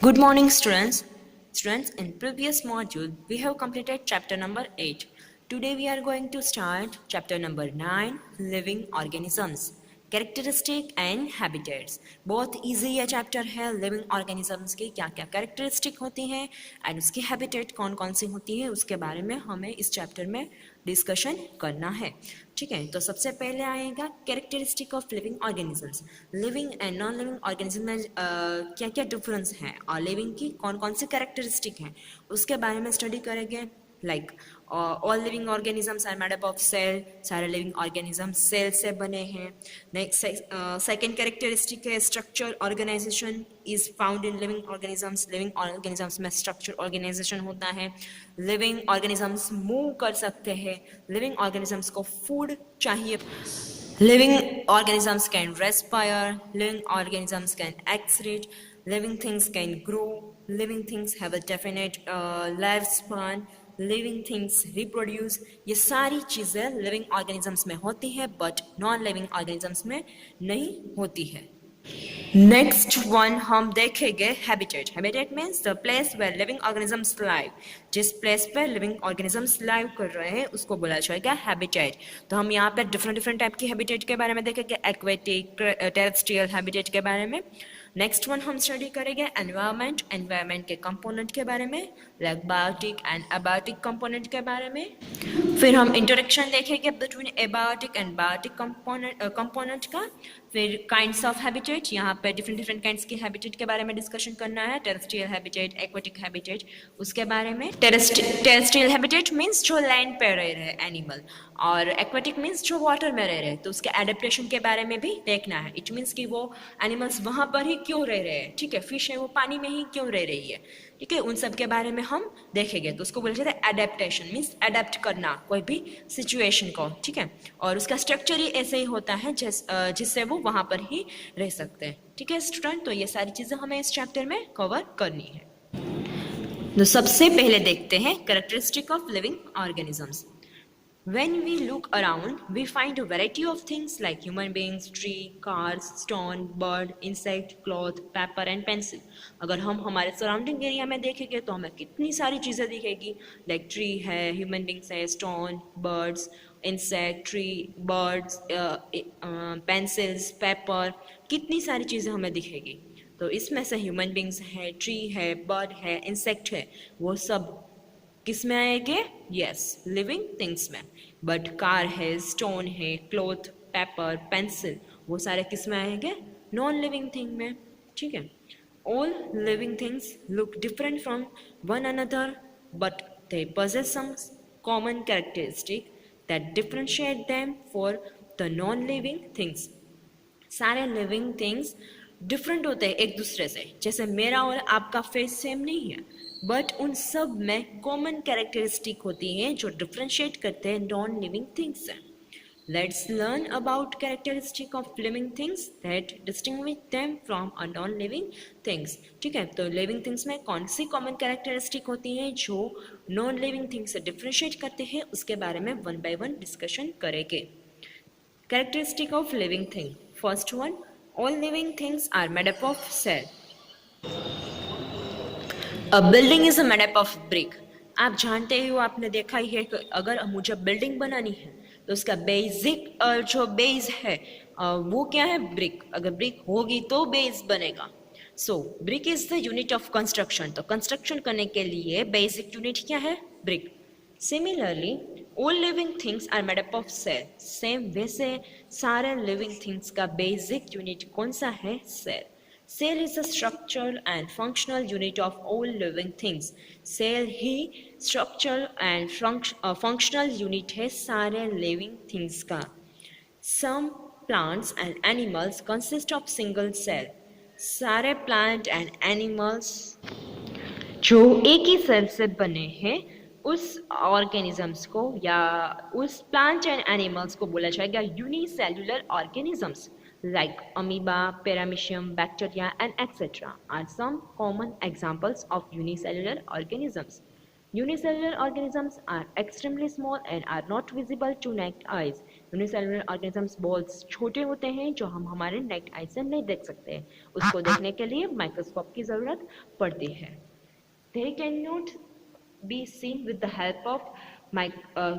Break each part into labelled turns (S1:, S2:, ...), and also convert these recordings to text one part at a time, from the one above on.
S1: Good morning, students. Students, in previous module, we have completed chapter number 8. Today, we are going to start chapter number 9, Living Organisms, Characteristic and Habitats. बहुत easy ये chapter है living organisms की क्या क्या characteristic होती हैं and उसकी habitat कौन कौन सी होती है उसके बारे में हमें इस chapter में डिस्कशन करना है. ठीक है, तो सबसे पहले आएगा characteristic of living organisms. Living and non living organism में क्या क्या डिफरेंस है और लिविंग की कौन कौन सी कैरेक्टरिस्टिक हैं उसके बारे में स्टडी करेंगे. Like all living organisms are made up of cell. सारे लिविंग ऑर्गेनिज्म सेल से बने हैं. नेक्स्ट सेकेंड कैरेक्टरिस्टिक है structure organisation is found in living organisms. Living organisms में स्ट्रक्चर ऑर्गेनाइजेशन होता है. लिविंग ऑर्गेनिजम्स मूव कर सकते हैं. लिविंग ऑर्गेनिजम्स को फूड चाहिए. Living organisms can respire. Living organisms can excrete. Living things can grow. Living things have a definite lifespan. Living things reproduce. ये सारी चीज़ें लिविंग ऑर्गेनिजम्स में होती है बट नॉन लिविंग ऑर्गेनिजम्स में नहीं होती है. नेक्स्ट वन हम देखेंगे habitat. Habitat means the place where living organisms live. जिस प्लेस पर लिविंग ऑर्गेनिजम्स लाइव कर रहे हैं उसको बोला जाएगा हैबिटेट. तो हम यहाँ पर डिफरेंट टाइप की हैबिटेट के बारे में देखेंगे. एक्वेटिक, टेरेस्ट्रियल हैबिटेट के बारे में. नेक्स्ट वन हम स्टडी करेंगे एनवायरनमेंट. एनवायरनमेंट के कंपोनेंट के बारे में like biotic and abiotic component के बारे में. फिर हम इंटरेक्शन देखेंगे between abiotic and biotic component का. फिर काइंड्स ऑफ हैबिटेट. यहाँ पे डिफरेंट काइंड्स के हैबिटेट के बारे में डिस्कशन करना है. टेरेस्ट्रियल हैबिटेट, एक्वेटिक हैबिटेट उसके बारे में. टेरेस्ट्रियल हैबिटेट मीन्स जो लैंड पे रह रहे एनिमल और एक्वेटिक मीन्स जो वाटर में रह रहे तो उसके एडेप्टेशन के बारे में भी देखना है. इट मीन्स कि वो एनिमल्स वहाँ पर ही क्यों रह रहे हैं. ठीक है, फिश है वो पानी में ही क्यों रह रही है. ठीक है, उन सब के बारे में हम देखेंगे. तो उसको बोला जाता है एडेप्टेशन मीन्स एडेप्ट करना कोई भी सिचुएशन को. ठीक है, और उसका स्ट्रक्चर ही ऐसे ही होता है जिससे वो वहाँ पर ही रह सकते हैं. ठीक है स्टूडेंट, तो ये सारी चीज़ें हमें इस चैप्टर में कवर करनी है. तो सबसे पहले देखते हैं characteristic of living organisms. When we look around, we find a variety of things like human beings, tree, cars, stone, bird, insect, cloth, paper and pencil. अगर हम हमारे सराउंडिंग एरिया में देखेंगे तो हमें कितनी सारी चीज़ें दिखेगी. लाइक ट्री है, ह्यूमन बींग्स है, stone, birds, insect, tree, birds, pencils, paper, कितनी सारी चीज़ें हमें दिखेगी. तो इसमें से ह्यूमन बींग्स है, ट्री है, बर्ड है, इंसेक्ट है, वो सब किस में आएंगे? यस, लिविंग थिंग्स में. बट कार है, स्टोन है, क्लॉथ, पेपर, पेंसिल वो सारे किस में आएंगे? नॉन लिविंग थिंग में. ठीक है, all living things look different from one another but they possess some common characteristic that differentiate them for the non living things. सारे लिविंग थिंग्स डिफरेंट होते हैं एक दूसरे से. जैसे मेरा और आपका फेस सेम नहीं है बट उन सब में कॉमन कैरेक्टरिस्टिक होती हैं जो डिफ्रेंशिएट करते हैं नॉन लिविंग थिंग्स से. Let's learn about characteristic of living things that distinguish them from a non living things. ठीक है, तो लिविंग थिंग्स में कौन सी कॉमन कैरेक्टरिस्टिक होती हैं जो नॉन लिविंग थिंग्स से डिफ्रेंशिएट करते हैं उसके बारे में वन बाय वन डिस्कशन करेंगे. Characteristic of living thing. First one, all living things are made up of cell. A building is made up of brick. आप जानते हो, आपने देखा ही है कि अगर मुझे बिल्डिंग बनानी है तो उसका बेसिक जो बेस है वो क्या है? ब्रिक. अगर ब्रिक होगी तो बेस बनेगा. So brick is the unit of construction. तो कंस्ट्रक्शन करने के लिए बेसिक यूनिट क्या है? Brick. Similarly all living things are made up of cell. Same वैसे सारे लिविंग थिंग्स का बेसिक यूनिट कौन सा है? Cell. Cell is a structural and functional unit of all living things. Cell ही स्ट्रक्चरल एंड फंक्शनल यूनिट है सारे living things का. Some plants and animals consist of single cell. सारे plant and animals जो एक ही सेल से बने हैं उस ऑर्गेनिजम्स को या उस प्लांट एंड एनिमल्स को बोला जाएगा unicellular organisms. Like amoeba, paramecium, bacteria and etcetera are some common examples of unicellular organisms. Unicellular organisms are extremely small and are not visible to naked eyes. Unicellular organisms बहुत छोटे होते हैं जो हम हमारे नेक्ड आई से नहीं देख सकते हैं, उसको देखने के लिए माइक्रोस्कोप की ज़रूरत पड़ती है। They cannot be seen with the help of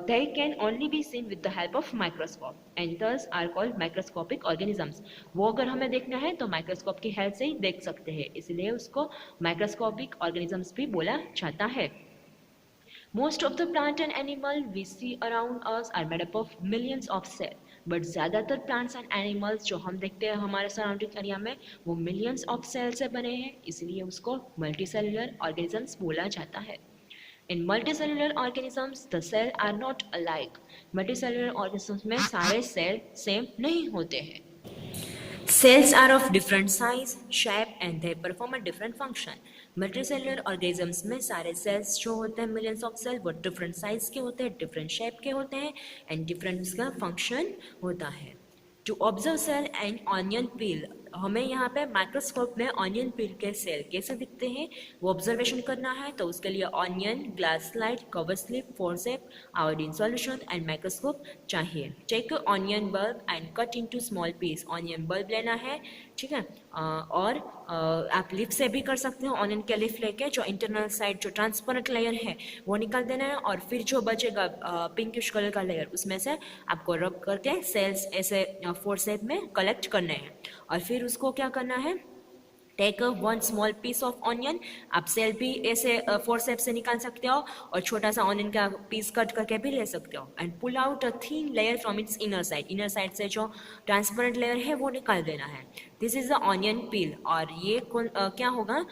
S1: they can only be seen with the help of microscope and thus are called microscopic organisms। वो अगर हमें देखना है तो माइक्रोस्कोप की हेल्प से ही देख सकते हैं, इसलिए उसको माइक्रोस्कोपिक ऑर्गेनिजम्स भी बोला जाता है। Most of the plant and animal we see around us are made up of millions of cells, but ज़्यादातर प्लांट्स एंड एनिमल्स जो हम देखते हैं हमारे सराउंडिंग एरिया में वो मिलियंस ऑफ सेल से बने हैं, इसलिए उसको मल्टीसेलुलर ऑर्गेनिजम्स बोला जाता है। In multicellular organisms, the cells are not alike. Multicellular organisms में सारे सेल सेम नहीं होते हैं। Cells are of different size, shape and they perform a different function. Multicellular organisms में सारे cells जो होते हैं millions of cells वो different size के होते हैं, different shape के होते हैं and different उसका function होता है। To observe cell and onion peel, हमें यहाँ पे माइक्रोस्कोप में ऑनियन पील के सेल कैसे दिखते हैं वो ऑब्जर्वेशन करना है, तो उसके लिए onion, glass slide, cover slip, forceps, iodine solution and microscope चाहिए। Take onion bulb and cut into small piece, onion bulb लेना है, ठीक है, और आप लिफ से भी कर सकते हो, ऑनियन के लिफ लेके जो इंटरनल साइड जो ट्रांसपेरेंट लेयर है वो निकाल देना है और फिर जो बचेगा पिंकिश कलर का लेयर उसमें से आपको रब करके सेल्स ऐसे फोर्सेप में कलेक्ट करने हैं और फिर उसको क्या करना है, take one small piece of onion, आप सेल भी ऐसे फोर्सेप से निकाल सकते हो और छोटा सा ऑनियन का पीस कट करके भी ले सकते हो and pull out a thin layer from its inner side से जो ट्रांसपेरेंट लेयर है वो निकाल देना है। This is the onion peel, और ये क्या होगा,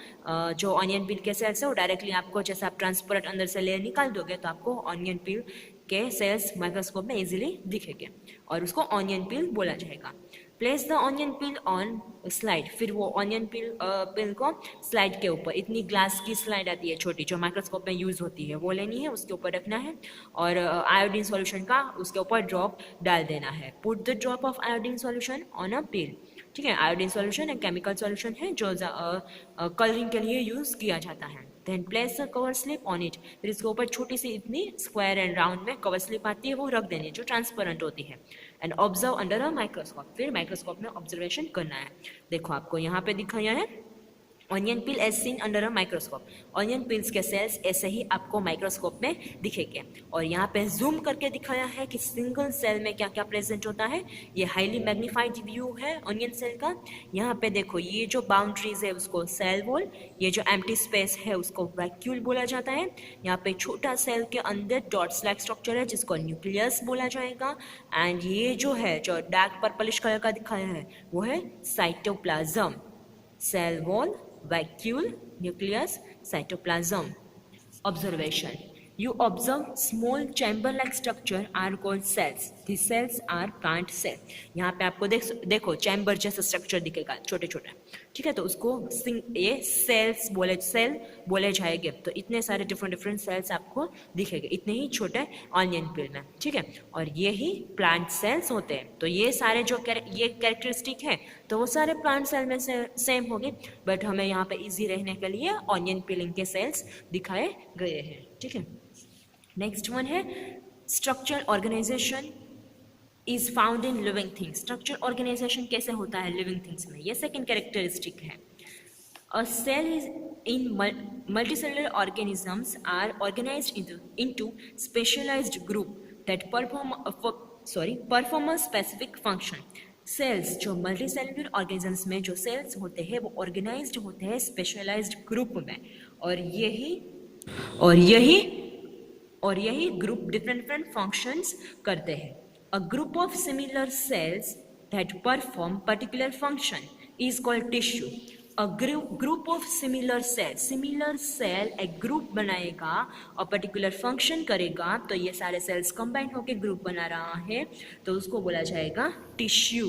S1: जो ऑनियन पील के सेल्स है वो डायरेक्टली आपको जैसे आप ट्रांसपेरेंट अंदर से लेयर निकाल दोगे तो आपको ऑनियन पील के सेल्स माइक्रोस्कोप में इजीली दिखेंगे और उसको ऑनियन पील बोला जाएगा। Place the onion peel on slide, फिर वो ऑनियन पील को स्लाइड के ऊपर, इतनी ग्लास की स्लाइड आती है छोटी जो माइक्रोस्कोप में यूज़ होती है वो लेनी है, उसके ऊपर रखना है और आयोडीन सॉल्यूशन का उसके ऊपर ड्रॉप डाल देना है। Put the drop of iodine solution on a peel, ठीक है, आयोडीन सॉल्यूशन एक केमिकल सॉल्यूशन है जो कलरिंग के लिए यूज़ किया जाता है। Then place a cover slip on it, फिर इसके ऊपर छोटी सी इतनी स्क्वायर एंड राउंड में कवर स्लिप आती है वो रख देनी है जो ट्रांसपेरेंट होती है and observe under a microscope, फिर माइक्रोस्कोप में ऑब्जर्वेशन करना है। देखो आपको यहाँ पे दिखाया है onion peel as seen under a microscope, onion peels के सेल्स ऐसे ही आपको माइक्रोस्कोप में दिखेंगे और यहाँ पे जूम करके दिखाया है कि सिंगल सेल में क्या क्या प्रेजेंट होता है। ये हाईली मैग्नीफाइड व्यू है ऑनियन सेल का। यहाँ पे देखो ये जो बाउंड्रीज है उसको सेल वॉल, ये जो एम्प्टी स्पेस है उसको वैक्यूल बोला जाता है। यहाँ पे छोटा सेल के अंदर डॉट्स लाइक स्ट्रक्चर है जिसको न्यूक्लियस बोला जाएगा एंड ये जो है जो डार्क पर्पलिश कलर का दिखाया है वो है cytoplasm. Cell wall, vacuole, nucleus, cytoplasm. Observation. You observe small chamber-like structure are called cells. These cells are plant cell. यहाँ पे आपको देखो चैम्बर जैसा स्ट्रक्चर दिखेगा छोटे छोटे, ठीक है, तो उसको ये सेल बोले जाएंगे। तो इतने सारे डिफरेंट सेल्स आपको दिखेंगे इतने ही छोटे ऑनियन पील में, ठीक है, और ये ही प्लांट सेल्स होते हैं। तो ये सारे जो ये कैरेक्टरिस्टिक है तो वो सारे प्लांट सेल में से सेम होंगे, बट हमें यहाँ पे इजी रहने के लिए ऑनियन पीलिंग के सेल्स दिखाए गए हैं, ठीक है। नेक्स्ट वन है structure organisation is found in living things. Structure organisation कैसे होता है लिविंग थिंग्स में, ये सेकेंड कैरेक्टरिस्टिक है। A cell is in multicellular organisms are organized into specialized group that perform a specific function. Cells जो multicellular organisms में जो sales होते हैं वो ऑर्गेनाइज्ड होते हैं स्पेशलाइज्ड ग्रुप में और यही ग्रुप डिफरेंट फंक्शंस करते हैं। A group of similar cells that perform particular function is called tissue. A group of similar cell एक ग्रुप बनाएगा और पर्टिकुलर फंक्शन करेगा, तो ये सारे सेल्स कंबाइन होकर ग्रुप बना रहा है तो उसको बोला जाएगा tissue.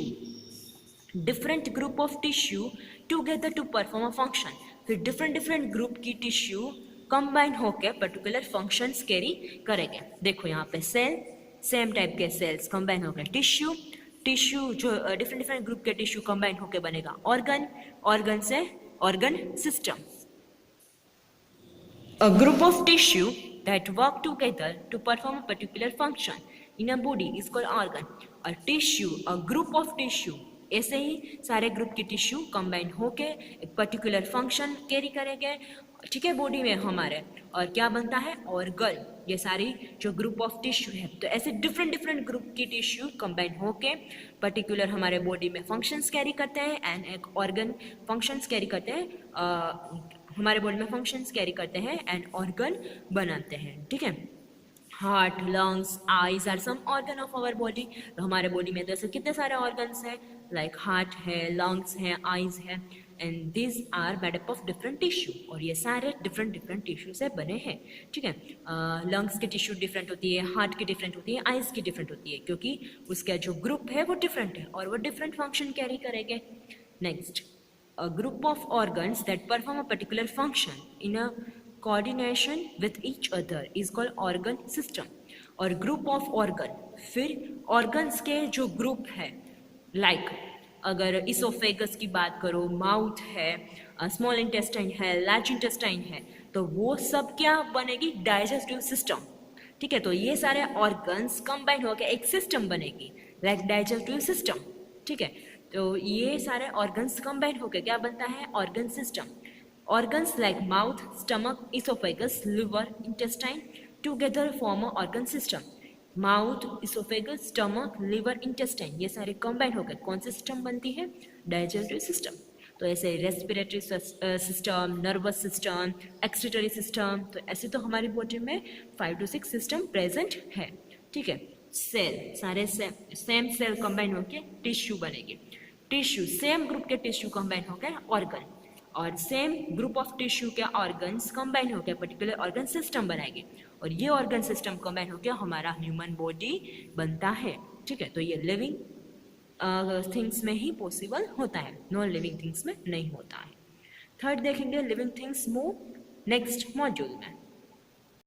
S1: Different group of tissue together to perform a function, फिर डिफरेंट ग्रुप की टिश्यू कंबाइन होकर पर्टिकुलर फंक्शंस कैरी करेंगे। देखो यहाँ पे सेल, सेम टाइप के सेल्स कंबाइन होकर टिश्यू जो डिफरेंट ग्रुप के टिश्यू कंबाइन होकर बनेगा ऑर्गन से organ system. A group of tissue that work together to perform a particular function in a body is called organ. A tissue, a group of tissue, ऐसे ही सारे group के tissue combine होके एक particular function carry करेंगे, ठीक है, body में हमारे, और क्या बनता है, ऑर्गन। ये सारी जो ग्रुप ऑफ टिश्यू है, तो ऐसे डिफरेंट डिफरेंट ग्रुप की टिश्यू कंबाइन होके पर्टिकुलर हमारे बॉडी में फंक्शंस कैरी करते हैं एंड एक ऑर्गन फंक्शंस कैरी करते हैं, हमारे बॉडी में फंक्शंस कैरी करते हैं एंड ऑर्गन बनाते हैं, ठीक है। Heart, lungs, eyes are some organ of our body. तो हमारे बॉडी में तो ऐसे कितने सारे ऑर्गन्स हैं, लाइक हार्ट है, लंग्स है, आईज है, and this are made up of different tissue, और ये सारे डिफरेंट डिफरेंट टिश्यू से बने हैं, ठीक है। लंग्स की टिश्यू डिफरेंट होती है, हार्ट की डिफरेंट होती है, आईज की डिफरेंट होती है, क्योंकि उसका जो ग्रुप है वो डिफरेंट है और वो डिफरेंट फंक्शन कैरी करेंगे। Next, a group of organs that perform a particular function in a coordination with each other is called organ system। और group of organ, फिर organs के जो group है, like अगर इसोफेगस की बात करो, माउथ है, स्मॉल इंटेस्टाइन है, लार्ज इंटेस्टाइन है, तो वो सब क्या बनेगी, डाइजेस्टिव सिस्टम, ठीक है। तो ये सारे ऑर्गन्स कंबाइन होकर एक सिस्टम बनेगी, लाइक डाइजेस्टिव सिस्टम, ठीक है। तो ये सारे ऑर्गन्स कंबाइन होकर क्या बनता है, organ system. Organs like mouth, stomach, oesophagus, liver, intestine together form a organ system. Mouth, oesophagus, stomach, liver, intestine, ये सारे कंबाइन होकर कौन सी सिस्टम बनती है, डाइजेस्टिव सिस्टम। तो ऐसे respiratory system, nervous system, excretory system, तो ऐसे तो हमारी बॉडी में 5 to 6 सिस्टम प्रेजेंट है, ठीक है। सेल, सारे सेम सेल कंबाइन होकर टिश्यू बनेगी। टिश्यू, सेम ग्रुप के टिश्यू कंबाइन होकर ऑर्गन, और सेम ग्रुप ऑफ टिश्यू के ऑर्गन्स कंबाइन होकर पर्टिकुलर ऑर्गन सिस्टम बनाएंगे, और ये ऑर्गन सिस्टम कंबाइन होकर हमारा ह्यूमन बॉडी बनता है, ठीक है। तो ये लिविंग थिंग्स में ही पॉसिबल होता है, नॉन लिविंग थिंग्स में नहीं होता है। थर्ड देखेंगे, living things move next module में।